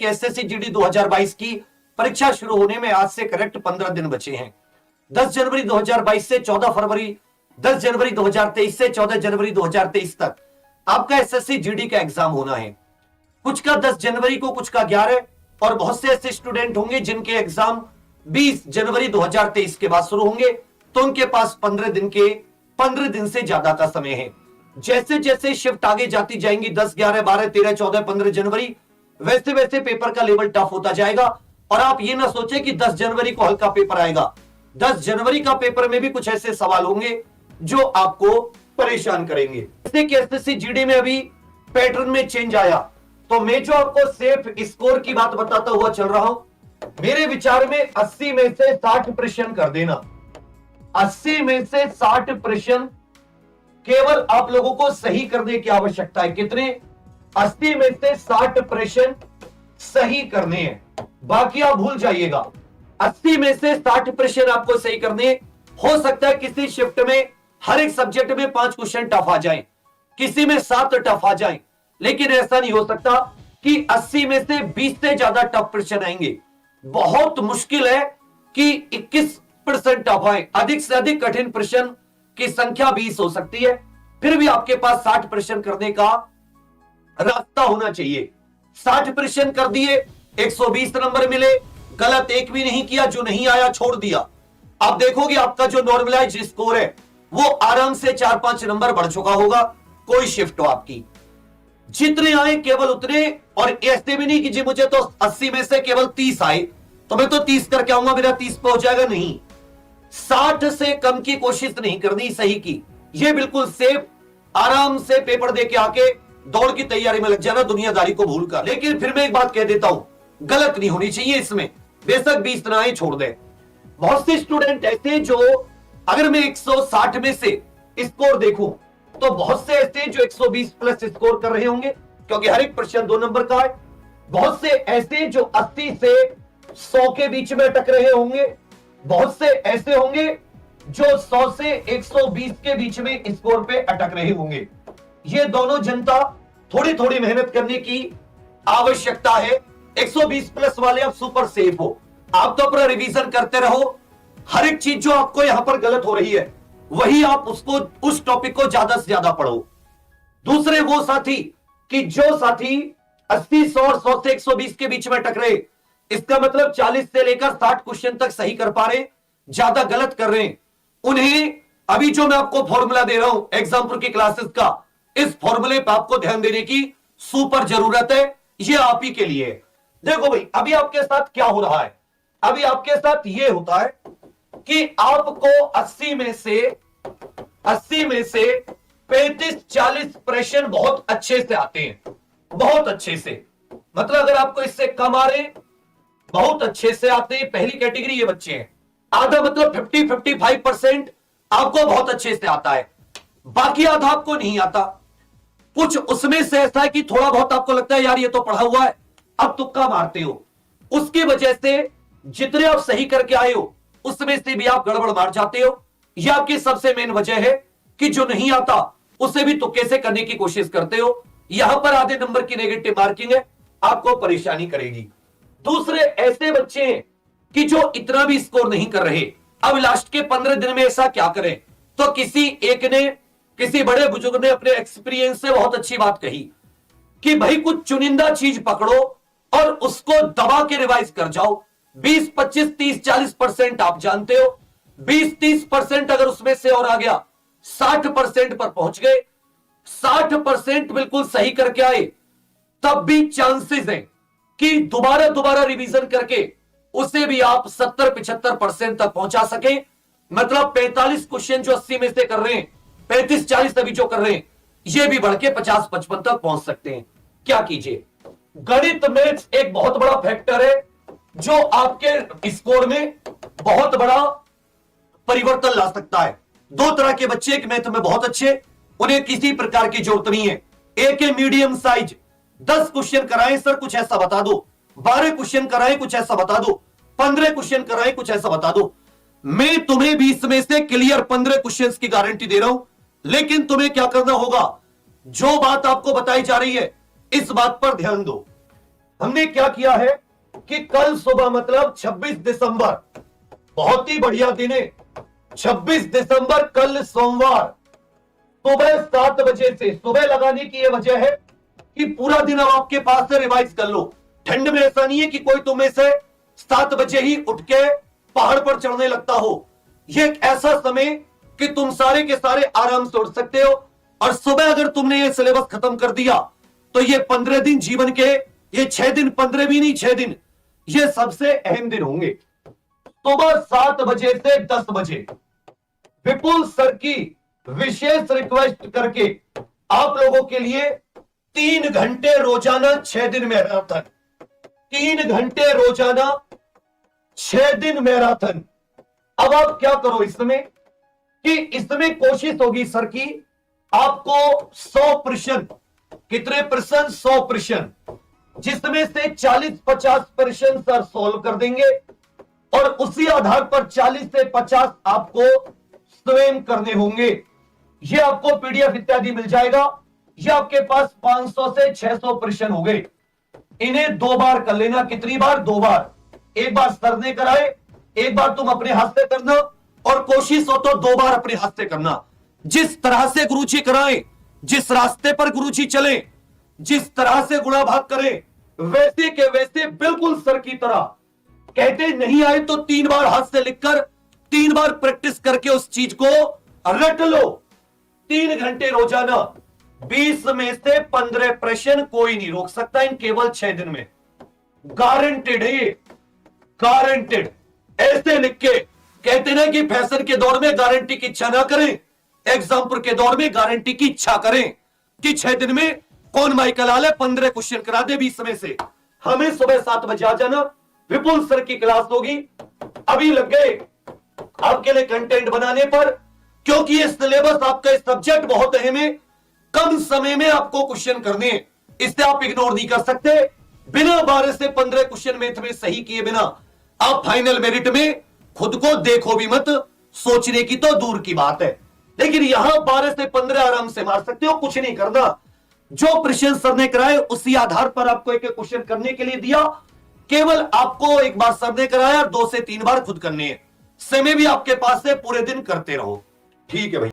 कि SSC GD 2022 की परीक्षा शुरू होने में आज से करेक्ट 15 दिन बचे हैं। 10 जनवरी 2022 से 14 फरवरी 10 जनवरी 2023 से 14 जनवरी 2023 तक आपका एसएससी जीडी का एग्जाम होना है। कुछ का 10 जनवरी को, कुछ का 11, और बहुत से ऐसे स्टूडेंट होंगे जिनके एग्जाम 20 जनवरी 2023 के बाद शुरू होंगे, तो उनके पास 15 दिन से ज्यादा का समय है। जैसे जैसे शिफ्ट आगे जाती जाएंगी 10, 11, 12, 13, 14, 15 जनवरी, वैसे वैसे पेपर का लेवल टफ होता जाएगा। और आप ये ना सोचे कि 10 जनवरी को हल्का पेपर आएगा। 10 जनवरी का पेपर में भी कुछ ऐसे सवाल होंगे जो आपको परेशान करेंगे। जैसे कि एसएससी जीडी में अभी पैटर्न में चेंज आया, तो मैं जो आपको सेफ स्कोर की बात बताता हुआ चल रहा हूं, मेरे विचार में 80 में से 60 प्रश्न कर देना। 80 में से 60 प्रश्न केवल आप लोगों को सही करने की आवश्यकता है। कितने? 80 में से 60 प्रश्न सही करने हैं, बाकी आप भूल जाइएगा। 80 में से 60 प्रश्न आपको सही करने। हो सकता है किसी शिफ्ट में हर एक सब्जेक्ट में 5 क्वेश्चन टफ आ जाएं, किसी में 7 टफ आ जाएं, लेकिन ऐसा नहीं हो सकता कि 80 में से 20 से ज्यादा टफ प्रश्न आएंगे। बहुत मुश्किल है कि 21% टफ आए। अधिक से अधिक कठिन प्रश्न की संख्या 20 हो सकती है, फिर भी आपके पास 60 प्रश्न करने का रास्ता होना चाहिए। 60 प्रश्न कर दिए, 120 नंबर मिले, गलत एक भी नहीं किया, जो नहीं आया छोड़ दिया। आप देखोगे आपका जो नॉर्मलाइज स्कोर है वो आराम से 4-5 नंबर बढ़ चुका होगा, कोई शिफ्ट हो आपकी। जितने आए केवल उतने, और ऐसे भी नहीं कि जी मुझे तो 80 में से केवल 30 आए तो मैं तो 30 करके आऊंगा, मेरा 30 पे हो जाएगा। नहीं, 60 से कम की कोशिश नहीं करनी, सही की। ये बिल्कुल सेफ, आराम से पेपर दे के आके दौड़ की तैयारी में लग जाना, दुनियादारी को भूल कर। लेकिन फिर मैं एक बात कह देता हूं, गलत नहीं होनी चाहिए इसमें, बेशक 20 ना आए छोड़ दे। बहुत से स्टूडेंट ऐसे जो, अगर मैं 160 में से स्कोर देखूं तो बहुत से ऐसे जो 120 प्लस स्कोर कर रहे होंगे, क्योंकि हर एक प्रश्न 2 नंबर का है। बहुत से ऐसे जो 80 से 100 के बीच में अटक रहे होंगे, बहुत से ऐसे होंगे जो 100 से 120 के बीच में स्कोर पे अटक रहे होंगे। ये दोनों जनता थोड़ी थोड़ी मेहनत करने की आवश्यकता है। 120 प्लस वाले आप सुपर सेफ हो, आप तो अपना रिवीजन करते रहो। हर एक चीज जो आपको यहां पर गलत हो रही है वही आप उसको, उस टॉपिक को ज्यादा से ज्यादा पढ़ो। दूसरे वो साथी कि जो साथी 80, 100 और 100 से 120 के बीच में अटक रहे, इसका मतलब 40 से लेकर 60 क्वेश्चन तक सही कर पा रहे, ज्यादा गलत कर रहे हैं, उन्हें अभी जो मैं आपको फॉर्मूला दे रहा हूं एग्जाम्पल की क्लासेस का, इस फॉर्मूले पर आपको ध्यान देने की सुपर जरूरत है। ये आप ही के लिए है। देखो भाई, अभी आपके साथ क्या हो रहा है? अभी आपके साथ ये होता है कि आपको 80 में से 35-40 प्रश्न बहुत अच्छे से आते हैं, बहुत अच्छे से। मतलब अगर आपको इससे कम आ रहे, बहुत अच्छे से आते हैं, पहली कैटेगरी ये बच्चे हैं। आधा मतलब 50-55% आपको बहुत अच्छे से आता है, बाकी आधा आपको नहीं आता। कुछ उसमें से ऐसा है कि थोड़ा बहुत आपको लगता है यार ये तो पढ़ा हुआ है, अब तुक्का मारते हो। उसकी वजह से जितने आप सही करके आए हो उसमें से भी आप गड़बड़ मार जाते हो। यह आपकी सबसे मेन वजह है कि जो नहीं आता उसे भी तुक्के से करने की कोशिश करते हो। यहां पर आधे नंबर की नेगेटिव मार्किंग है, आपको परेशानी करेगी। दूसरे ऐसे बच्चे हैं कि जो इतना भी स्कोर नहीं कर रहे। अब लास्ट के 15 दिन में ऐसा क्या करें? तो किसी एक ने, किसी बड़े बुजुर्ग ने अपने एक्सपीरियंस से बहुत अच्छी बात कही कि भाई कुछ चुनिंदा चीज पकड़ो और उसको दबा के रिवाइज कर जाओ। 20, 25, 30, 40% आप जानते हो, 20-30% अगर उसमें से और आ गया, 60% पर पहुंच गए, 60% बिल्कुल सही करके आए, तब भी चांसेस हैं कि दोबारा रिवीजन करके उसे भी आप 70-75% तक पहुंचा सके। मतलब 45 क्वेश्चन जो 80 में से कर रहे हैं, 35-40 अभी जो कर रहे हैं, ये भी बढ़ के 50-55 तक पहुंच सकते हैं। क्या कीजिए? गणित मैथ्स एक बहुत बड़ा फैक्टर है जो आपके स्कोर में बहुत बड़ा परिवर्तन ला सकता है। 2 तरह के बच्चे, एक मैथ में बहुत अच्छे, उन्हें किसी प्रकार की जरूरत नहीं है। एक है मीडियम साइज, 10 क्वेश्चन कराएं सर कुछ ऐसा बता दो, 12 क्वेश्चन कराएं कुछ ऐसा बता दो, 15 क्वेश्चन कराएं कुछ ऐसा बता दो। मैं तुम्हें 20 में से क्लियर 15 क्वेश्चंस की गारंटी दे रहा हूं, लेकिन तुम्हें क्या करना होगा? जो बात आपको बताई जा रही है इस बात पर ध्यान दो। हमने क्या किया है कि कल सुबह मतलब 26 दिसंबर, बहुत ही बढ़िया दिन है, 26 दिसंबर कल सोमवार सुबह 7 बजे से, सुबह लगाने की यह वजह है कि पूरा दिन अब आपके पास से रिवाइज कर लो। ठंड में ऐसा नहीं है कि कोई तुम्हें से 7 बजे ही उठ के पहाड़ पर चढ़ने लगता हो। यह एक ऐसा समय कि तुम सारे के सारे आराम से उठ सकते हो, और सुबह अगर तुमने ये सिलेबस खत्म कर दिया तो ये 15 दिन जीवन के, ये 6 दिन, 15 भी नहीं 6 दिन, ये सबसे अहम दिन होंगे। सुबह 7 बजे से 10 बजे विपुल सर की विशेष रिक्वेस्ट करके आप लोगों के लिए 3 घंटे रोजाना 6 दिन मैराथन, 3 घंटे रोजाना 6 दिन मैराथन। अब आप क्या करो इसमें कि इसमें कोशिश होगी सर की आपको 100 प्रश्न, कितने प्रश्न? 100 प्रश्न, जिसमें से 40-50 प्रश्न सर सोल्व कर देंगे, और उसी आधार पर 40 से 50 आपको स्वयं करने होंगे। ये आपको पीडीएफ इत्यादि मिल जाएगा। ये आपके पास 500 से 600 प्रश्न हो गए। इन्हें 2 बार कर लेना। कितनी बार? 2 बार। एक बार सर ने कराए, एक बार तुम अपने हाथ से करना, और कोशिश हो तो 2 बार अपने हाथ से करना। जिस तरह से गुरुजी कराएं, जिस रास्ते पर गुरुजी चले, जिस तरह से गुणा भाग करें, वैसे के वैसे बिल्कुल सर की तरह। कहते नहीं आए तो 3 बार हाथ से लिखकर 3 बार प्रैक्टिस करके उस चीज को रट लो। 3 घंटे रोजाना, 20 में से 15 प्रश्न कोई नहीं रोक सकता इन केवल 6 दिन में। गारंटेड है ये, गारंटेड। ऐसे लिख के कहते ना कि फैशन के दौर में गारंटी की इच्छा ना करें, एग्जाम्पल के दौर में गारंटी की इच्छा करें कि 6 दिन में कौन माइकल आले 15 क्वेश्चन करा दे 20 में से। हमें सुबह 7 बजे आ जाना, विपुल सर की क्लास होगी। अभी लग गए आपके लिए कंटेंट बनाने पर, क्योंकि ये सिलेबस आपका सब्जेक्ट बहुत अहम है। कम समय में आपको क्वेश्चन करने हैं, इससे आप इग्नोर नहीं कर सकते। बिना 12 से 15 क्वेश्चन मैथ में सही किए बिना आप फाइनल मेरिट में खुद को देखो भी मत, सोचने की तो दूर की बात है। लेकिन यहां 12 से 15 आराम से मार सकते हो, कुछ नहीं करना। जो प्रश्न सर ने कराए उसी आधार पर आपको एक क्वेश्चन करने के लिए दिया। केवल आपको एक बार सर ने कराया, 2 से 3 बार खुद करने हैं। समय भी आपके पास है, पूरे दिन करते रहो। ठीक है भाई।